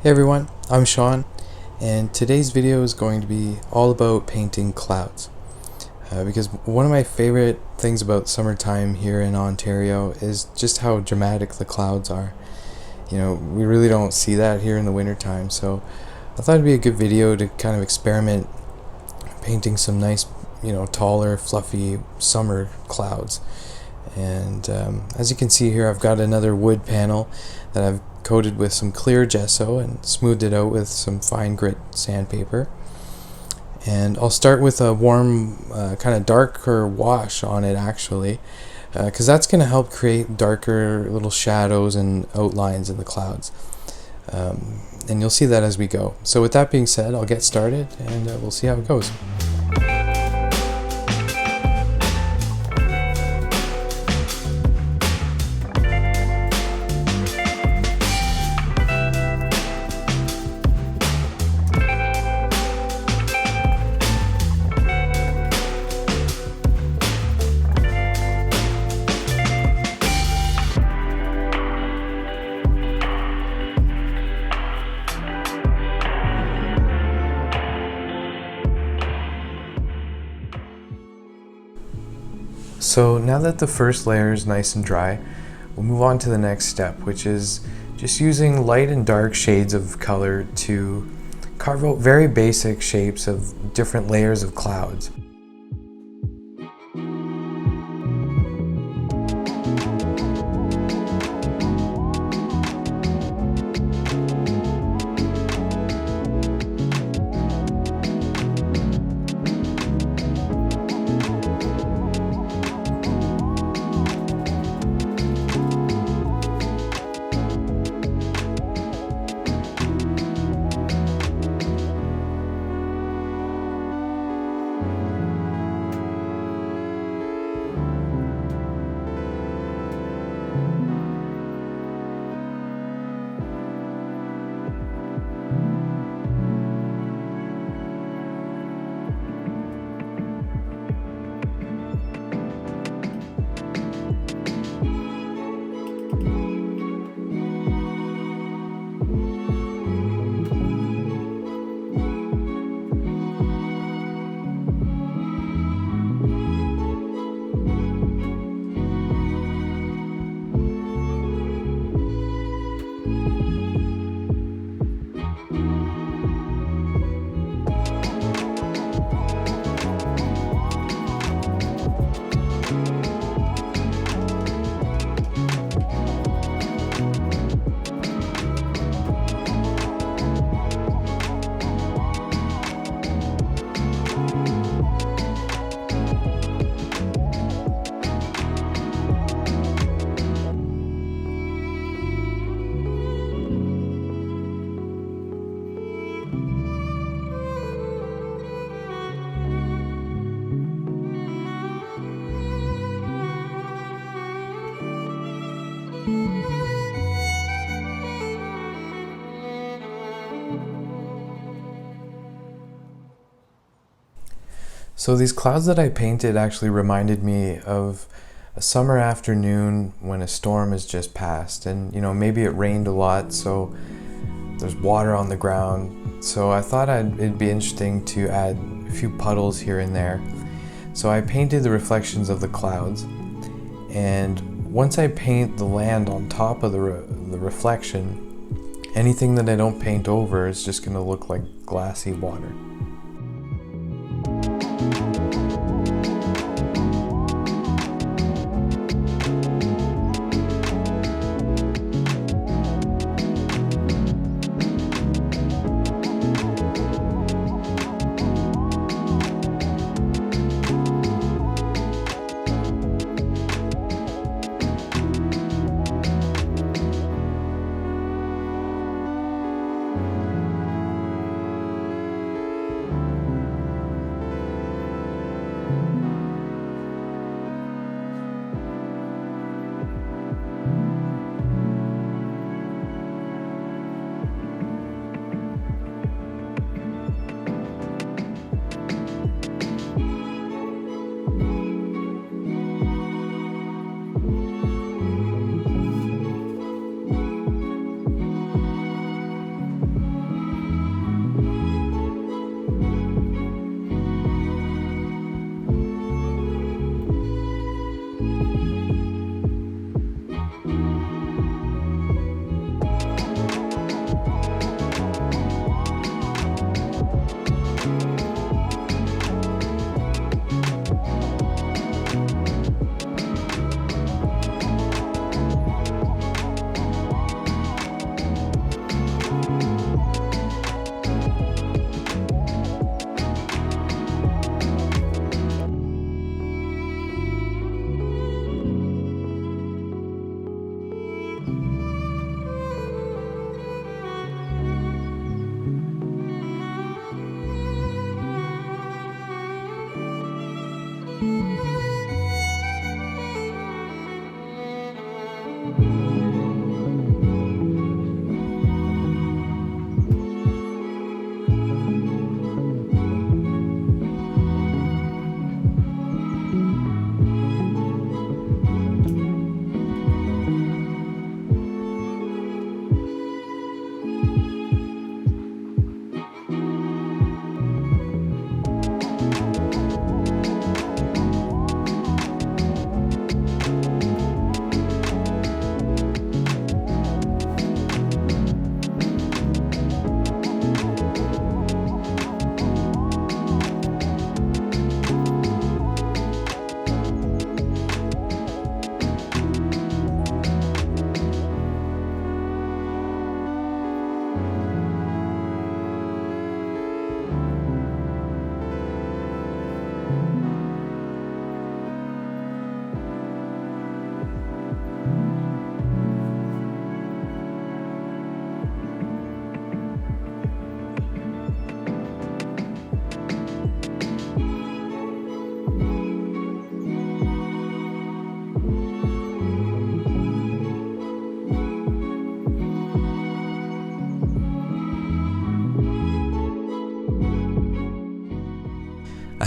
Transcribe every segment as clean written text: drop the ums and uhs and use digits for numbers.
Hey everyone, I'm Sean, and today's video is going to be all about painting clouds. Because one of my favorite things about summertime here in Ontario is just how dramatic the clouds are. We really don't see that here in the wintertime, so I thought it'd be a good video to kind of experiment painting some nice, taller, fluffy summer clouds. And as you can see here, I've got another wood panel that I've coated with some clear gesso and smoothed it out with some fine grit sandpaper. And I'll start with a warm, kind of darker wash on it actually, because that's going to help create darker little shadows and outlines in the clouds. And you'll see that as we go. So with that being said, I'll get started and we'll see how it goes. So now that the first layer is nice and dry, we'll move on to the next step, which is just using light and dark shades of color to carve out very basic shapes of different layers of clouds. So these clouds that I painted actually reminded me of a summer afternoon when a storm has just passed, and maybe it rained a lot, so there's water on the ground. So I thought it'd be interesting to add a few puddles here and there. So I painted the reflections of the clouds, and once I paint the land on top of the reflection, anything that I don't paint over is just going to look like glassy water.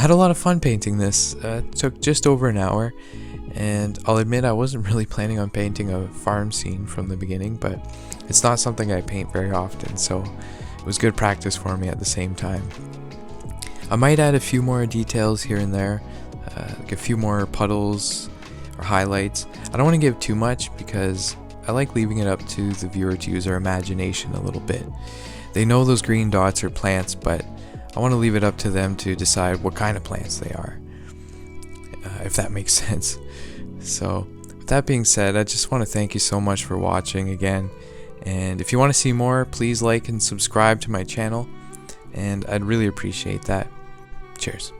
had a lot of fun painting this. It took just over an hour, and I'll admit I wasn't really planning on painting a farm scene from the beginning, but it's not something I paint very often, so it was good practice for me at the same time. I might add a few more details here and there, like a few more puddles or highlights. I don't want to give too much because I like leaving it up to the viewer to use their imagination a little bit. They know those green dots are plants, but I want to leave it up to them to decide what kind of plants they are, if that makes sense. So with that being said, I just want to thank you so much for watching again, and if you want to see more, please like and subscribe to my channel, and I'd really appreciate that. Cheers.